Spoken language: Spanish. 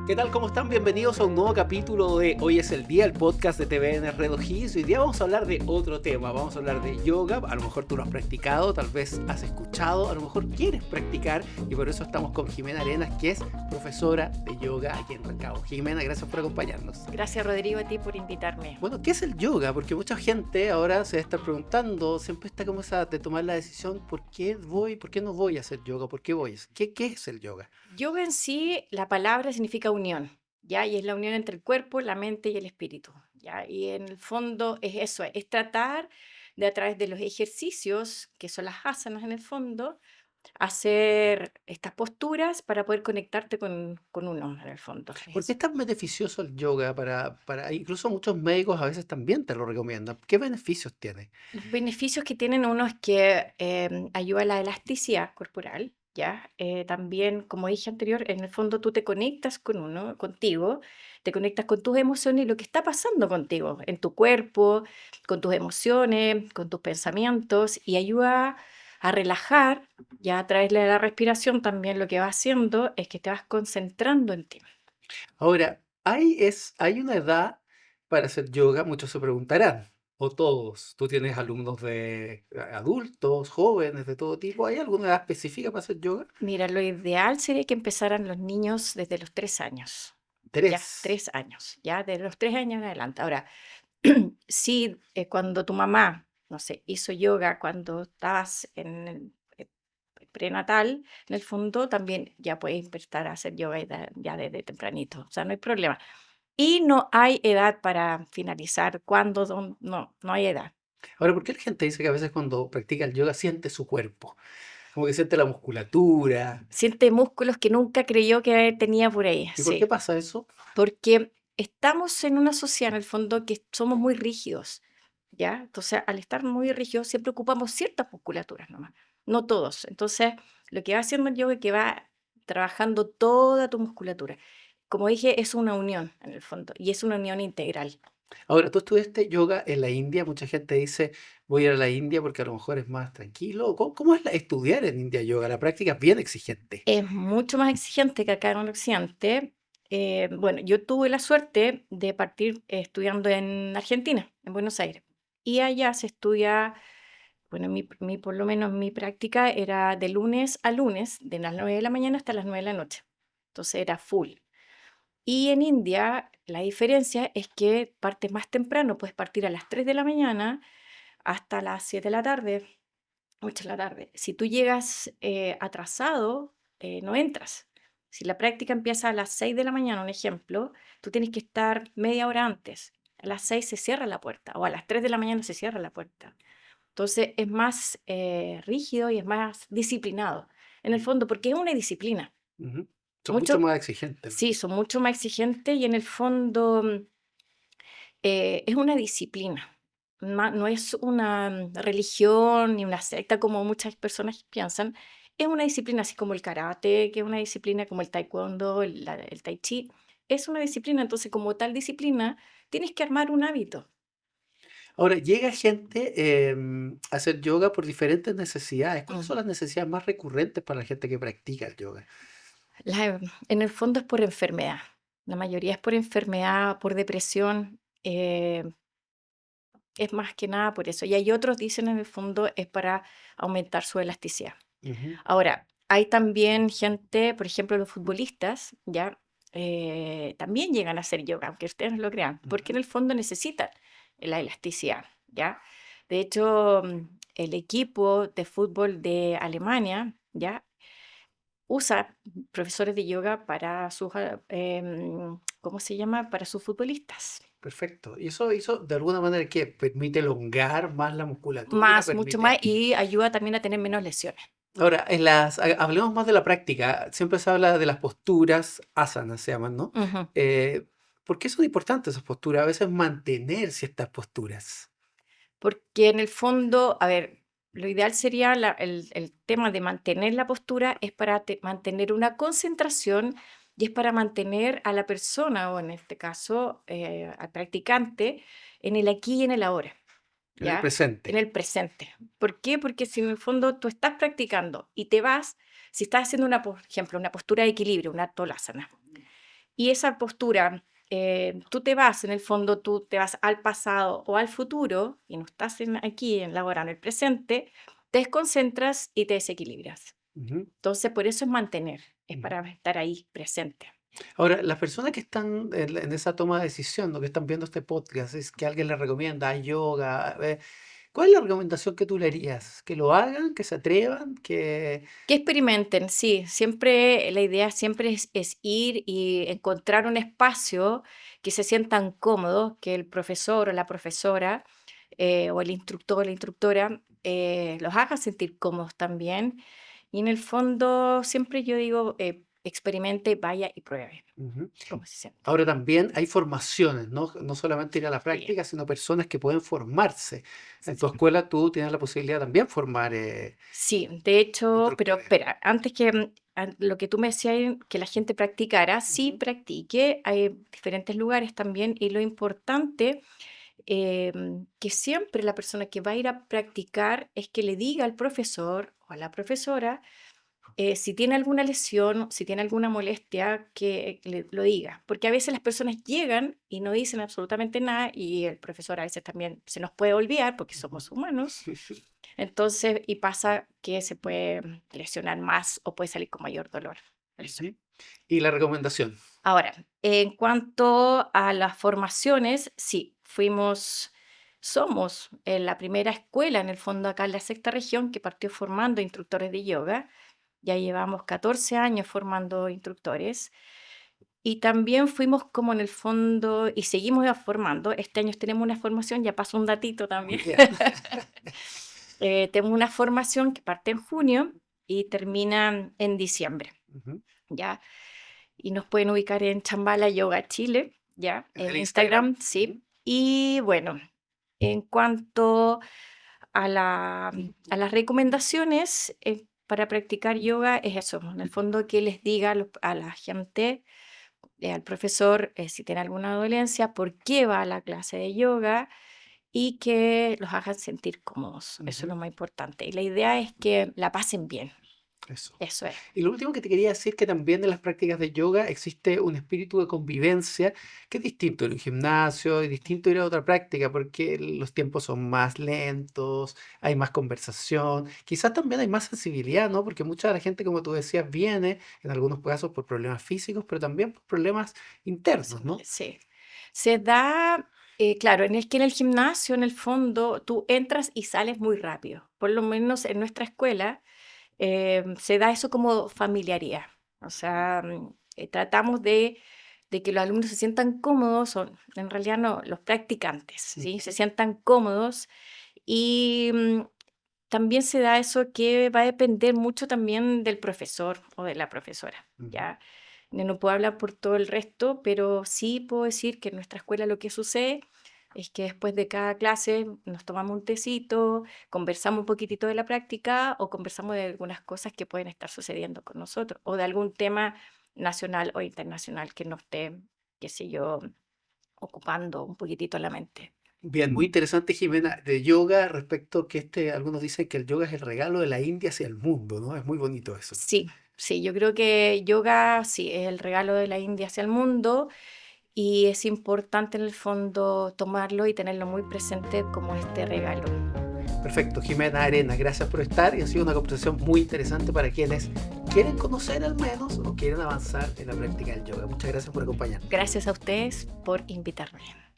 ¿Qué tal? ¿Cómo están? Bienvenidos a un nuevo capítulo de Hoy es el Día, el podcast de TVN Red O'Higgins. Hoy día vamos a hablar de otro tema, vamos a hablar de yoga. A lo mejor tú lo has practicado, tal vez has escuchado, a lo mejor quieres practicar, y por eso estamos con Jimena Arenas, que es profesora de yoga aquí en Rancagua. Jimena, gracias por acompañarnos. Gracias, Rodrigo, a ti por invitarme. Bueno, ¿qué es el yoga? Porque mucha gente ahora se está preguntando, siempre está como esa de tomar la decisión, ¿por qué no voy a hacer yoga? ¿Por qué voy? ¿Qué es el yoga? Yoga en sí, la palabra significa unión, ¿ya? Y es la unión entre el cuerpo, la mente y el espíritu, ¿ya? Y en el fondo es eso, es tratar de a través de los ejercicios, que son las asanas en el fondo, hacer estas posturas para poder conectarte con uno en el fondo. Es ¿Por qué eso. es tan beneficioso el yoga incluso muchos médicos a veces también te lo recomiendan? ¿Qué beneficios tiene? Los beneficios que tienen uno es que ayuda a la elasticidad corporal, ¿ya? También, como dije anterior, en el fondo tú te conectas con uno, contigo, te conectas con tus emociones y lo que está pasando contigo, en tu cuerpo, con tus emociones, con tus pensamientos, y ayuda a relajar, ya a través de la respiración también lo que va haciendo es que te vas concentrando en ti. Ahora, hay una edad para hacer yoga, muchos se preguntarán, o todos. Tú tienes alumnos de adultos, jóvenes, de todo tipo. ¿Hay alguna edad específica para hacer yoga? Mira, lo ideal sería que empezaran los niños desde los 3 años. Ya, Tres. 3 años, ya de los 3 años en adelante. Ahora, si, cuando tu mamá, no sé, hizo yoga cuando estabas en el prenatal, en el fondo también ya puedes empezar a hacer yoga ya desde tempranito, o sea, no hay problema. Y no hay edad para finalizar, cuándo, no, no hay edad. Ahora, ¿por qué la gente dice que a veces cuando practica el yoga siente su cuerpo? Como que siente la musculatura. Siente músculos que nunca creyó que tenía por ahí, ¿Y por qué sí, pasa eso? porque estamos en una sociedad en el fondo que somos muy rígidos. ¿Ya? Entonces, al estar muy rígidos, siempre ocupamos ciertas musculaturas nomás, no todos. Entonces, lo que va haciendo el yoga es que va trabajando toda tu musculatura. Como dije, es una unión en el fondo y es una unión integral. Ahora, tú estudiaste yoga en la India. Mucha gente dice, voy a ir a la India porque a lo mejor es más tranquilo. ¿Cómo es estudiar en India yoga? La práctica es bien exigente. Es mucho más exigente que acá en Occidente. Bueno, yo tuve la suerte de partir estudiando en Argentina, en Buenos Aires. Y allá se estudia, bueno, por lo menos mi práctica era de lunes a lunes, de las 9 de la mañana hasta las 9 de la noche. Entonces era full. Y en India la diferencia es que partes más temprano, puedes partir a las 3 de la mañana hasta las 7 de la tarde, 8 de la tarde. Si tú llegas atrasado, no entras. Si la práctica empieza a las 6 de la mañana, un ejemplo, tú tienes que estar media hora antes. A las 6 se cierra la puerta o a las 3 de la mañana se cierra la puerta. Entonces es más rígido y es más disciplinado. En el fondo, porque es una disciplina. Ujú. Son mucho Mucho, más exigentes. sí, son mucho más exigentes y en el fondo es una disciplina. No es una religión ni una secta como muchas personas piensan. Es una disciplina así como el karate, que es una disciplina como el taekwondo, el tai chi. Es una disciplina, entonces como tal disciplina tienes que armar un hábito. Ahora, llega gente a hacer yoga por diferentes necesidades. ¿Cuáles Mm. son las necesidades más recurrentes para la gente que practica el yoga? En el fondo es por enfermedad. La mayoría es por enfermedad, por depresión. Es más que nada por eso. Y hay otros, dicen en el fondo, es para aumentar su elasticidad. Ujú. Ahora, hay también gente, por ejemplo, los futbolistas, ¿ya? También llegan a hacer yoga, aunque ustedes no lo crean, porque en Ujú. el fondo necesitan la elasticidad, ¿ya? De hecho, el equipo de fútbol de Alemania, ¿ya? Usa profesores de yoga para sus, ¿cómo se llama? Para sus futbolistas. Perfecto. ¿Y eso de alguna manera qué? ¿Permite elongar más la musculatura? Mucho más, ¿Permite? y ayuda también a tener menos lesiones. Ahora, hablemos más de la práctica. Siempre se habla de las posturas, asanas se llaman, ¿no? Ujú. Eh, ¿Por qué son importantes esas posturas? A veces mantener ciertas posturas. Porque en el fondo, a ver, lo ideal sería el tema de mantener la postura es para mantener una concentración y es para mantener a la persona, o en este caso, al practicante, en el aquí y en el ahora, En el ¿ya? En presente. el presente. ¿Por qué? Porque si en el fondo tú estás practicando y te vas, si estás haciendo por ejemplo, una postura de equilibrio, una tolasana, Y esa postura, tú te vas, en el fondo, tú te vas al pasado o al futuro y no estás aquí en la hora, en el presente, te desconcentras y te desequilibras. Ujú, Entonces, por eso es mantener, es ujú. para estar ahí presente. Ahora, las personas que están en esa toma de decisión, ¿no? Que están viendo este podcast, es que alguien les recomienda yoga. ¿Cuál es la recomendación que tú le harías? ¿Que lo hagan? ¿Que se atrevan? ¿Que... Que experimenten, sí, siempre la idea siempre es ir y encontrar un espacio que se sientan cómodos, que el profesor o la profesora o el instructor o la instructora los haga sentir cómodos también. Y en el fondo siempre yo digo, experimente, vaya y pruebe Ujú. cómo se siente. Ahora también hay formaciones, ¿no? No solamente ir a la Sí, práctica, sino personas que pueden formarse. En tu sí. escuela tú tienes la posibilidad de también formar Sí, de hecho, pero instructores. espera, antes que lo que tú me decías, que la gente practicara, sí Ujú, practique, hay diferentes lugares también, y lo importante, que siempre la persona que va a ir a practicar es que le diga al profesor o a la profesora si tiene alguna lesión, si tiene alguna molestia, que lo diga, porque a veces las personas llegan y no dicen absolutamente nada y el profesor a veces también se nos puede olvidar porque somos humanos. ujú. Entonces, y pasa que se puede lesionar más o puede salir con mayor dolor. Eso. Ujú. Y la recomendación. Ahora, en cuanto a las formaciones, sí, somos la primera escuela en el fondo acá en la sexta región que partió formando instructores de yoga. Ya llevamos 14 años formando instructores y también fuimos como en el fondo y seguimos formando. Este año tenemos una formación, ya pasó un datito también. Ya. Tenemos una formación que parte en junio y termina en diciembre, Ujú. ¿ya? Y nos pueden ubicar en Chambala Yoga Chile, ¿ya? En el En Instagram. Instagram, Ujú. sí. Y bueno, en cuanto a las recomendaciones para practicar yoga, es eso, en el fondo que les diga a la gente, al profesor, si tiene alguna dolencia, por qué va a la clase de yoga y que los hagan sentir cómodos. Eso es Ujú. lo más importante. Y la idea es que la pasen bien. Eso. Eso es. Y lo último que te quería decir que también en las prácticas de yoga existe un espíritu de convivencia que es distinto en un gimnasio y distinto ir a otra práctica porque los tiempos son más lentos, hay más conversación, quizás también hay más sensibilidad, ¿no? Porque mucha de la gente, como tú decías, viene en algunos casos por problemas físicos, pero también por problemas internos, ¿no? Sí. Se da, claro, en el gimnasio, en el fondo, tú entras y sales muy rápido. Por lo menos en nuestra escuela se da eso como familiaridad. O sea, tratamos de que los alumnos se sientan cómodos, o en realidad no, los practicantes, ¿sí? Se Ujú, sientan cómodos y también se da eso que va a depender mucho también del profesor o de la profesora, ujú. ¿ya? Yo no puedo hablar por todo el resto, pero sí puedo decir que en nuestra escuela lo que sucede es que después de cada clase nos tomamos un tecito, conversamos un poquitito de la práctica o conversamos de algunas cosas que pueden estar sucediendo con nosotros o de algún tema nacional o internacional que nos esté, qué sé yo, ocupando un poquitito la mente. Bien, muy interesante, Jimena, de yoga respecto que algunos dicen que el yoga es el regalo de la India hacia el mundo, ¿no? Es muy bonito eso. Sí, sí, yo creo que yoga sí es el regalo de la India hacia el mundo y es importante en el fondo tomarlo y tenerlo muy presente como este regalo. Perfecto, Jimena Arena, gracias por estar y ha sido una conversación muy interesante para quienes quieren conocer al menos o quieren avanzar en la práctica del yoga. Muchas gracias por acompañarnos. Gracias a ustedes por invitarme.